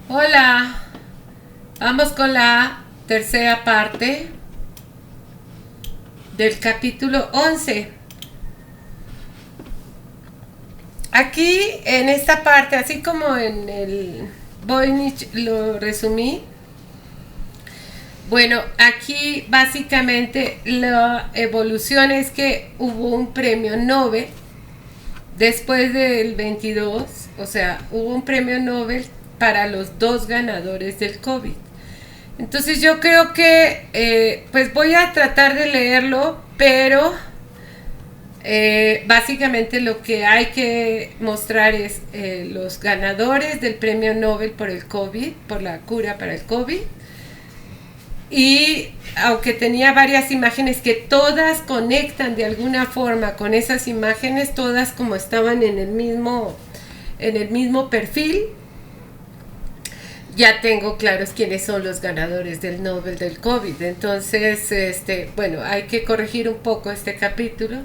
Hola, vamos con la tercera parte del capítulo 11. Aquí en esta parte, así como en el Voynich lo resumí, bueno, aquí básicamente la evolución es que hubo un premio Nobel después del 22, o sea, hubo un premio Nobel para los dos ganadores del COVID. Entonces yo creo que pues voy a tratar de leerlo, pero básicamente lo que hay que mostrar es los ganadores del premio Nobel por el COVID, por la cura para el COVID. Y aunque tenía varias imágenes que todas conectan de alguna forma con esas imágenes, todas como estaban en el mismo perfil, ya tengo claros quiénes son los ganadores del Nobel del COVID. Entonces, bueno, hay que corregir un poco este capítulo,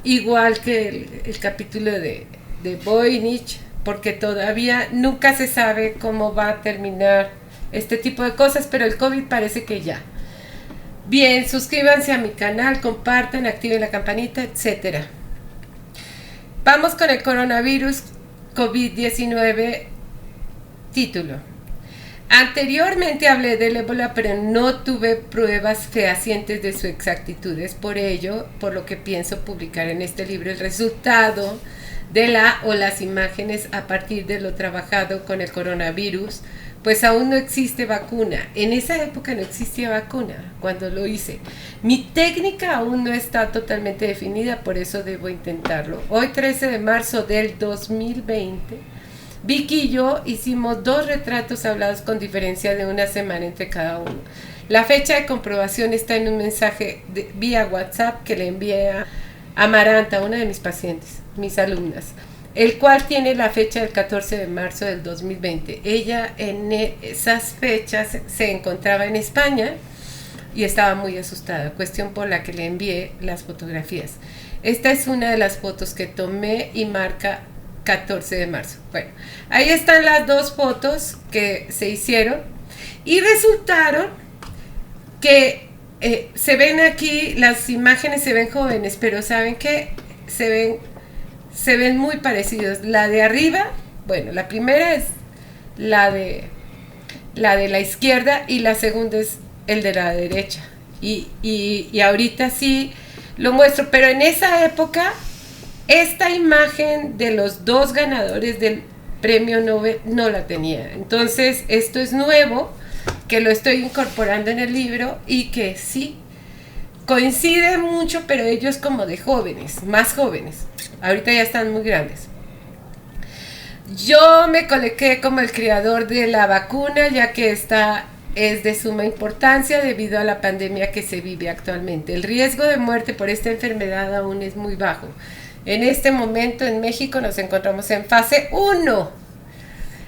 igual que el capítulo de Voynich, porque todavía nunca se sabe cómo va a terminar este tipo de cosas, pero el COVID parece que ya. Bien, suscríbanse a mi canal, compartan, activen la campanita, etcétera. Vamos con el coronavirus COVID-19, título. Anteriormente hablé del ébola, pero no tuve pruebas fehacientes de su exactitud. Es por ello, por lo que pienso publicar en este libro el resultado de la o las imágenes a partir de lo trabajado con el coronavirus, pues aún no existe vacuna. En esa época no existía vacuna cuando lo hice. Mi técnica aún no está totalmente definida, por eso debo intentarlo. Hoy 13 de marzo del 2020, Vicky y yo hicimos 2 retratos hablados con diferencia de una semana entre cada uno. La fecha de comprobación está en un mensaje vía WhatsApp que le envié a Amaranta, una de mis pacientes, mis alumnas, el cual tiene la fecha del 14 de marzo del 2020. Ella en esas fechas se encontraba en España y estaba muy asustada, cuestión por la que le envié las fotografías. Esta es una de las fotos que tomé y marca 14 de marzo. Bueno, ahí están las 2 fotos que se hicieron y resultaron que se ven aquí, las imágenes se ven jóvenes, pero ¿saben qué? Se ven muy parecidos. La de arriba, bueno, la primera es la de la izquierda y la segunda es el de la derecha. Y ahorita sí lo muestro, pero en esa época esta imagen de los 2 ganadores del premio Nobel no la tenía. Entonces esto es nuevo, que lo estoy incorporando en el libro y que sí coincide mucho, pero ellos como de jóvenes, más jóvenes. Ahorita ya están muy grandes. Yo me coloqué como el creador de la vacuna, ya que esta es de suma importancia debido a la pandemia que se vive actualmente. El riesgo de muerte por esta enfermedad aún es muy bajo. En este momento en México nos encontramos en fase 1.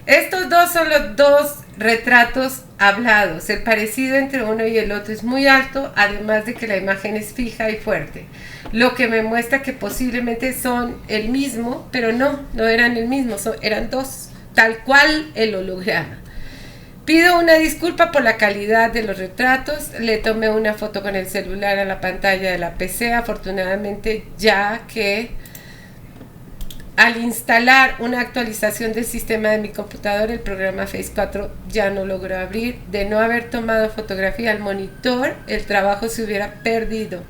Estos 2 son los 2 retratos hablados. El parecido entre uno y el otro es muy alto, además de que la imagen es fija y fuerte, lo que me muestra que posiblemente son el mismo, pero no eran el mismo, eran 2, tal cual el holograma. Pido una disculpa por la calidad de los retratos. Le tomé una foto con el celular a la pantalla de la PC, afortunadamente, ya que al instalar una actualización del sistema de mi computadora, el programa Face 4 ya no logró abrir. De no haber tomado fotografía al monitor, el trabajo se hubiera perdido.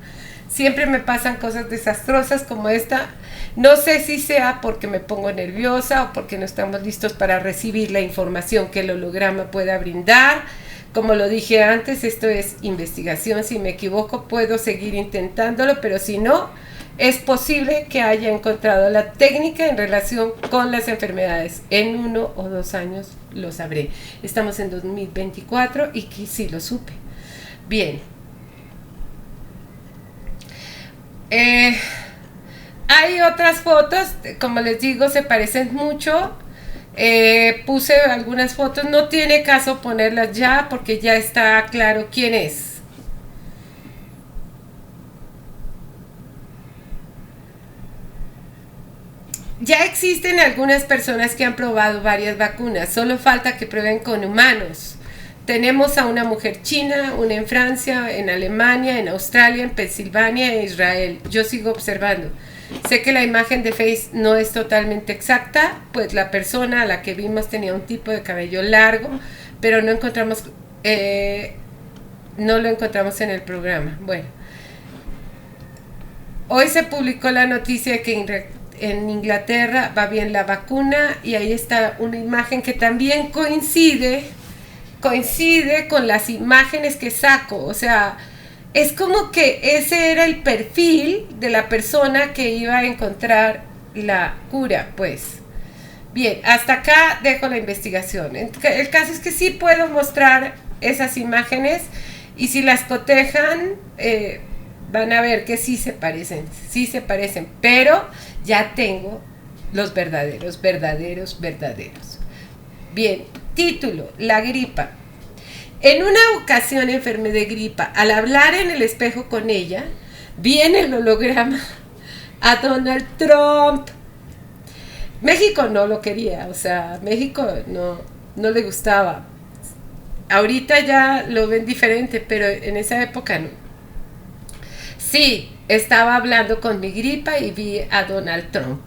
Siempre me pasan cosas desastrosas como esta. No sé si sea porque me pongo nerviosa o porque no estamos listos para recibir la información que el holograma pueda brindar. Como lo dije antes, esto es investigación. Si me equivoco, puedo seguir intentándolo, pero si no, es posible que haya encontrado la técnica en relación con las enfermedades. En 1 o 2 años lo sabré. Estamos en 2024 y que sí lo supe. Bien. Hay otras fotos, como les digo, se parecen mucho. Puse algunas fotos, no tiene caso ponerlas ya porque ya está claro quién es. Ya existen algunas personas que han probado varias vacunas, solo falta que prueben con humanos. Tenemos a una mujer china, una en Francia, en Alemania, en Australia, en Pensilvania e Israel. Yo sigo observando. Sé que la imagen de Face no es totalmente exacta, pues la persona a la que vimos tenía un tipo de cabello largo, pero no lo encontramos en el programa. Bueno, hoy se publicó la noticia de que en Inglaterra va bien la vacuna y ahí está una imagen que también coincide con las imágenes que saco. O sea, es como que ese era el perfil de la persona que iba a encontrar la cura, pues. Bien, hasta acá dejo la investigación. El caso es que sí puedo mostrar esas imágenes y si las cotejan, van a ver que sí se parecen, pero ya tengo los verdaderos. Bien, título, la gripa. En una ocasión enfermé de gripa. Al hablar en el espejo con ella, vi en el holograma a Donald Trump. México no lo quería, o sea, México no le gustaba. Ahorita ya lo ven diferente, pero en esa época no. Sí, estaba hablando con mi gripa y vi a Donald Trump,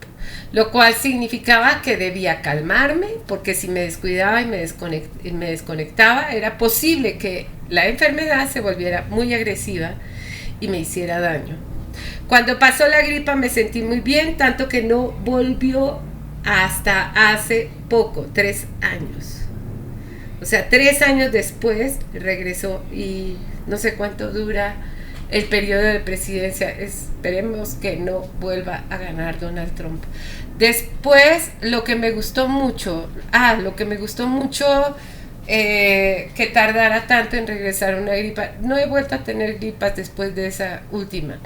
lo cual significaba que debía calmarme, porque si me descuidaba y me desconectaba, era posible que la enfermedad se volviera muy agresiva y me hiciera daño. Cuando pasó la gripa me sentí muy bien, tanto que no volvió hasta hace poco, 3 años. O sea, 3 años después regresó y no sé cuánto dura el periodo de presidencia. Esperemos que no vuelva a ganar Donald Trump. Después, lo que me gustó mucho, que tardara tanto en regresar una gripa. No he vuelto a tener gripas después de esa última.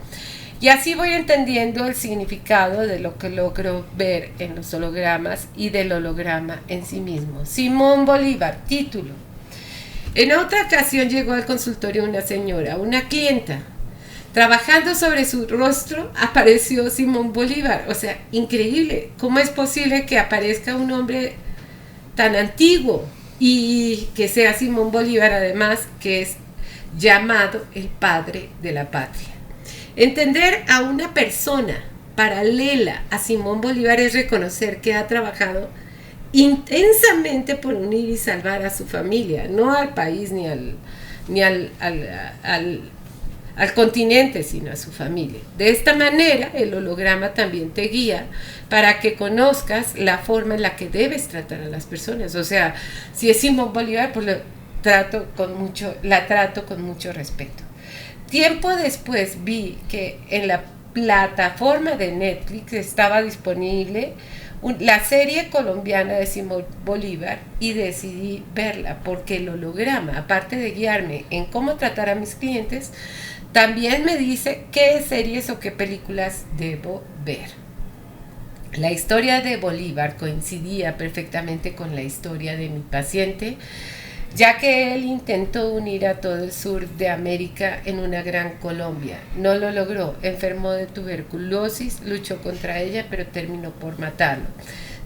Y así voy entendiendo el significado de lo que logro ver en los hologramas y del holograma en sí mismo. Simón Bolívar, título. En otra ocasión llegó al consultorio una señora, una clienta. Trabajando sobre su rostro apareció Simón Bolívar. O sea, increíble. ¿Cómo es posible que aparezca un hombre tan antiguo y que sea Simón Bolívar, además, que es llamado el padre de la patria? Entender a una persona paralela a Simón Bolívar es reconocer que ha trabajado intensamente por unir y salvar a su familia, no al país ni al continente, sino a su familia. De esta manera, el holograma también te guía para que conozcas la forma en la que debes tratar a las personas. O sea, si es Simón Bolívar, pues la trato con mucho respeto. Tiempo después vi que en la plataforma de Netflix estaba disponible la serie colombiana de Simón Bolívar y decidí verla porque el holograma, aparte de guiarme en cómo tratar a mis clientes, también me dice qué series o qué películas debo ver. La historia de Bolívar coincidía perfectamente con la historia de mi paciente, ya que él intentó unir a todo el sur de América en una gran Colombia. No lo logró, enfermó de tuberculosis, luchó contra ella, pero terminó por matarlo.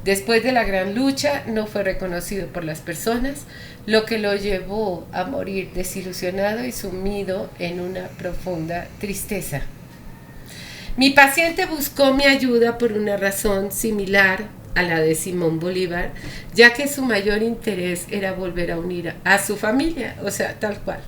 Después de la gran lucha, no fue reconocido por las personas, lo que lo llevó a morir desilusionado y sumido en una profunda tristeza. Mi paciente buscó mi ayuda por una razón similar a la de Simón Bolívar, ya que su mayor interés era volver a unir a su familia, o sea, tal cual,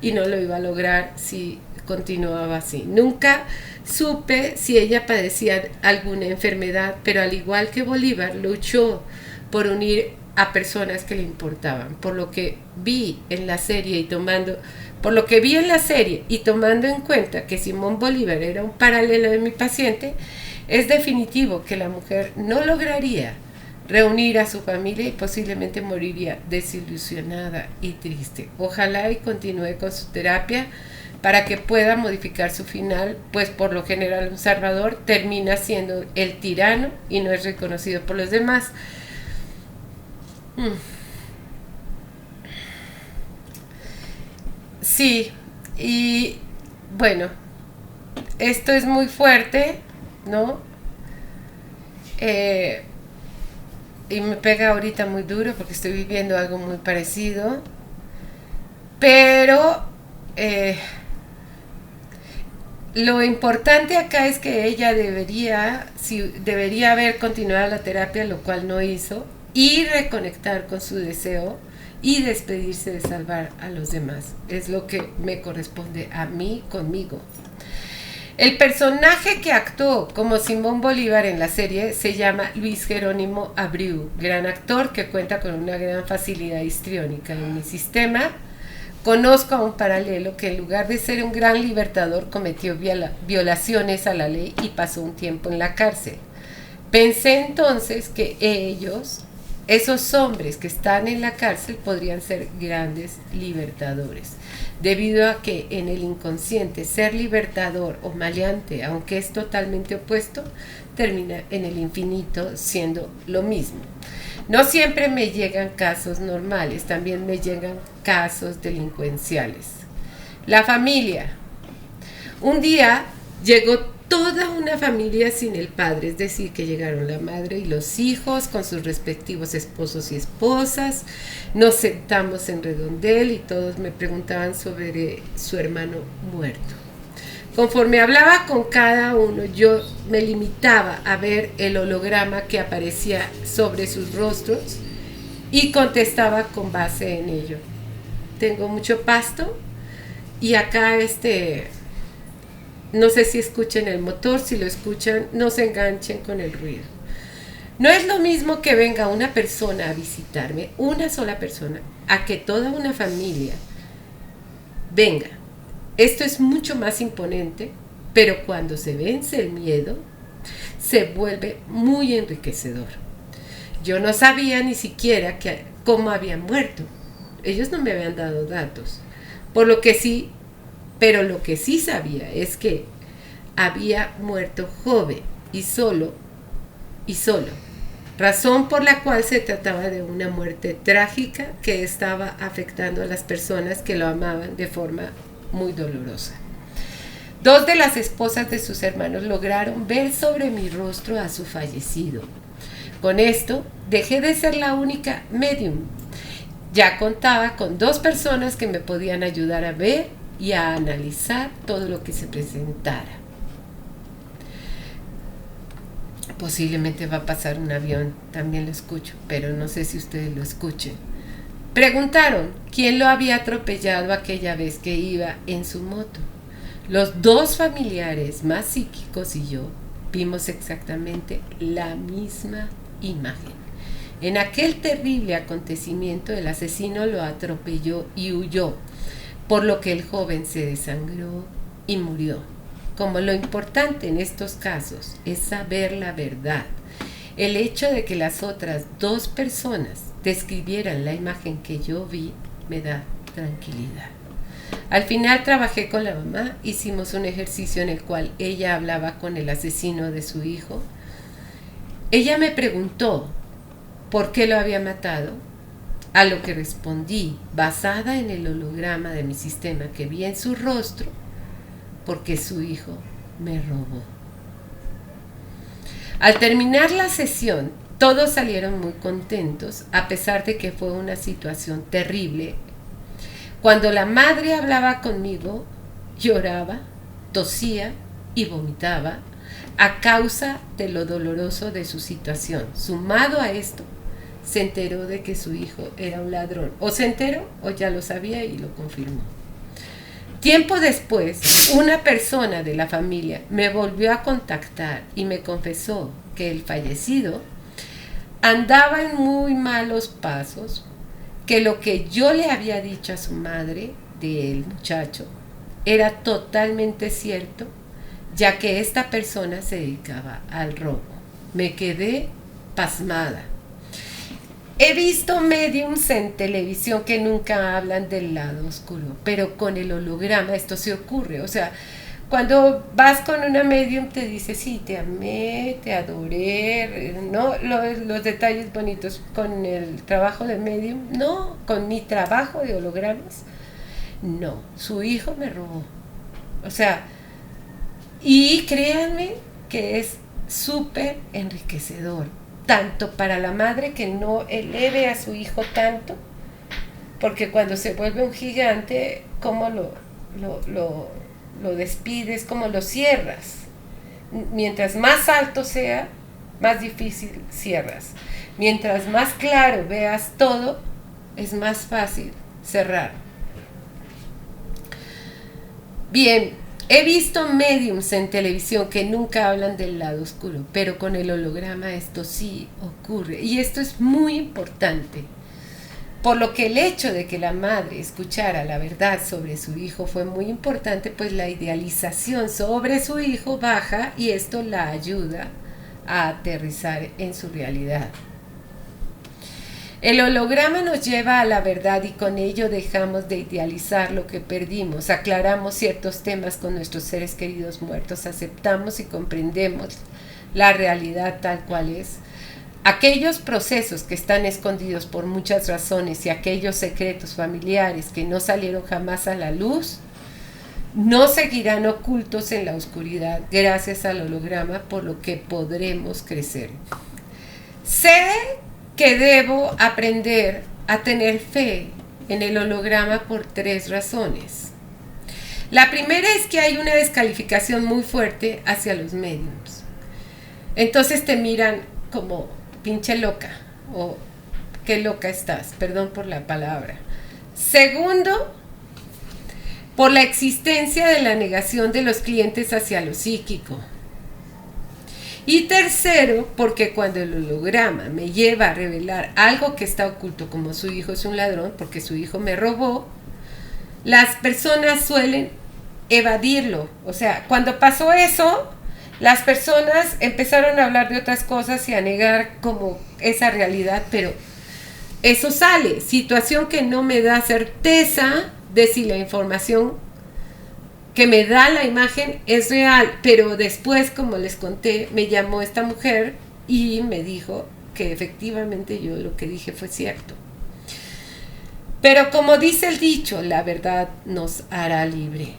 y no lo iba a lograr si continuaba así. Nunca supe si ella padecía alguna enfermedad, pero al igual que Bolívar, luchó por unir a personas que le importaban. Por lo que vi en la serie y tomando en cuenta que Simón Bolívar era un paralelo de mi paciente, es definitivo que la mujer no lograría reunir a su familia y posiblemente moriría desilusionada y triste. Ojalá y continúe con su terapia para que pueda modificar su final, pues por lo general un salvador termina siendo el tirano y no es reconocido por los demás. Sí, y bueno, esto es muy fuerte, ¿no? Eh, y me pega ahorita muy duro porque estoy viviendo algo muy parecido. Pero eh, lo importante acá es que ella debería, si, debería haber continuado la terapia, lo cual no hizo, y reconectar con su deseo y despedirse de salvar a los demás. Es lo que me corresponde a mí conmigo. El personaje que actuó como Simón Bolívar en la serie se llama Luis Jerónimo Abreu, gran actor que cuenta con una gran facilidad histriónica. En mi sistema conozco a un paralelo que en lugar de ser un gran libertador cometió violaciones a la ley y pasó un tiempo en la cárcel. Pensé entonces que ellos, esos hombres que están en la cárcel, podrían ser grandes libertadores, debido a que en el inconsciente ser libertador o maleante, aunque es totalmente opuesto, termina en el infinito siendo lo mismo. No siempre me llegan casos normales, también me llegan casos delincuenciales. La familia. Un día llegó toda una familia sin el padre, es decir, que llegaron la madre y los hijos con sus respectivos esposos y esposas. Nos sentamos en redondel y todos me preguntaban sobre su hermano muerto. Conforme hablaba con cada uno, yo me limitaba a ver el holograma que aparecía sobre sus rostros y contestaba con base en ello. Tengo mucho pasto y acá no sé si escuchen el motor, si lo escuchan, no se enganchen con el ruido. No es lo mismo que venga una persona a visitarme, una sola persona, a que toda una familia venga. Esto es mucho más imponente, pero cuando se vence el miedo, se vuelve muy enriquecedor. Yo no sabía ni siquiera cómo había muerto. Ellos no me habían dado datos. Pero lo que sí sabía es que había muerto joven y solo, razón por la cual se trataba de una muerte trágica que estaba afectando a las personas que lo amaban de forma muy dolorosa. Dos de las esposas de sus hermanos lograron ver sobre mi rostro a su fallecido. Con esto dejé de ser la única medium. Ya contaba con 2 personas que me podían ayudar a ver y a analizar todo lo que se presentara. Posiblemente va a pasar un avión, también lo escucho, pero no sé si ustedes lo escuchen. Preguntaron quién lo había atropellado aquella vez que iba en su moto. Los 2 familiares más psíquicos y yo vimos exactamente la misma imagen. En aquel terrible acontecimiento el asesino lo atropelló y huyó, por lo que el joven se desangró y murió. Como lo importante en estos casos es saber la verdad, el hecho de que las otras 2 personas describieran la imagen que yo vi me da tranquilidad. Al final trabajé con la mamá, hicimos un ejercicio en el cual ella hablaba con el asesino de su hijo. Ella me preguntó por qué lo había matado, a lo que respondí, basada en el holograma de mi sistema que vi en su rostro, porque su hijo me robó. Al terminar la sesión, todos salieron muy contentos, a pesar de que fue una situación terrible. Cuando la madre hablaba conmigo, lloraba, tosía y vomitaba a causa de lo doloroso de su situación. Sumado a esto, se enteró de que su hijo era un ladrón. O se enteró o ya lo sabía y lo confirmó. Tiempo después, una persona de la familia me volvió a contactar y me confesó que el fallecido andaba en muy malos pasos, que lo que yo le había dicho a su madre del muchacho era totalmente cierto, ya que esta persona se dedicaba al robo. Me quedé pasmada. He visto mediums en televisión que nunca hablan del lado oscuro, pero con el holograma esto se ocurre. O sea, cuando vas con una medium te dice, sí, te amé, te adoré, ¿no? Los detalles bonitos. Con el trabajo de medium, no. Con mi trabajo de hologramas, no. Su hijo me robó. O sea, y créanme que es súper enriquecedor, tanto para la madre que no eleve a su hijo tanto, porque cuando se vuelve un gigante, ¿cómo lo despides? ¿Cómo lo cierras? Mientras más alto sea, más difícil cierras. Mientras más claro veas todo, es más fácil cerrar. Bien, he visto mediums en televisión que nunca hablan del lado oscuro, pero con el holograma esto sí ocurre. Y esto es muy importante. Por lo que el hecho de que la madre escuchara la verdad sobre su hijo fue muy importante, pues la idealización sobre su hijo baja y esto la ayuda a aterrizar en su realidad. El holograma nos lleva a la verdad y con ello dejamos de idealizar lo que perdimos, aclaramos ciertos temas con nuestros seres queridos muertos, aceptamos y comprendemos la realidad tal cual es. Aquellos procesos que están escondidos por muchas razones y aquellos secretos familiares que no salieron jamás a la luz, no seguirán ocultos en la oscuridad gracias al holograma, por lo que podremos crecer. Sé que debo aprender a tener fe en el holograma por 3 razones. La primera es que hay una descalificación muy fuerte hacia los mediums. Entonces te miran como pinche loca o qué loca estás, perdón por la palabra. Segundo, por la existencia de la negación de los clientes hacia lo psíquico. Y tercero, porque cuando el holograma me lleva a revelar algo que está oculto, como su hijo es un ladrón, porque su hijo me robó, las personas suelen evadirlo. O sea, cuando pasó eso, las personas empezaron a hablar de otras cosas y a negar como esa realidad, pero eso sale. Situación que no me da certeza de si la información que me da la imagen es real, pero después, como les conté, me llamó esta mujer y me dijo que efectivamente yo lo que dije fue cierto. Pero como dice el dicho, la verdad nos hará libre.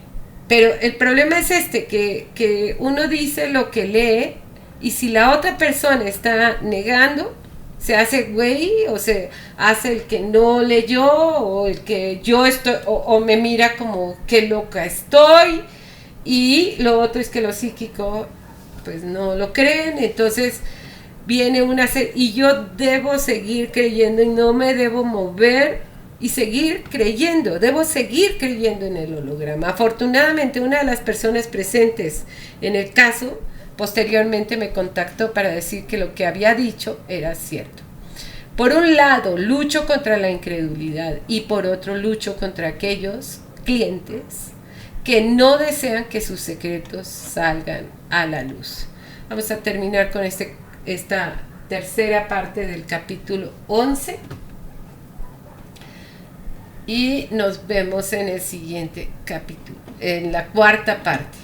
Pero el problema es que uno dice lo que lee y si la otra persona está negando, se hace güey o se hace el que no leyó o el que yo estoy o me mira como qué loca estoy, y lo otro es que lo psíquico pues no lo creen. Entonces viene y yo debo seguir creyendo y no me debo mover y seguir creyendo, debo seguir creyendo en el holograma. Afortunadamente una de las personas presentes en el caso posteriormente me contactó para decir que lo que había dicho era cierto. Por un lado, lucho contra la incredulidad y por otro, lucho contra aquellos clientes que no desean que sus secretos salgan a la luz. Vamos a terminar con esta tercera parte del capítulo 11 y nos vemos en el siguiente capítulo, en la cuarta parte.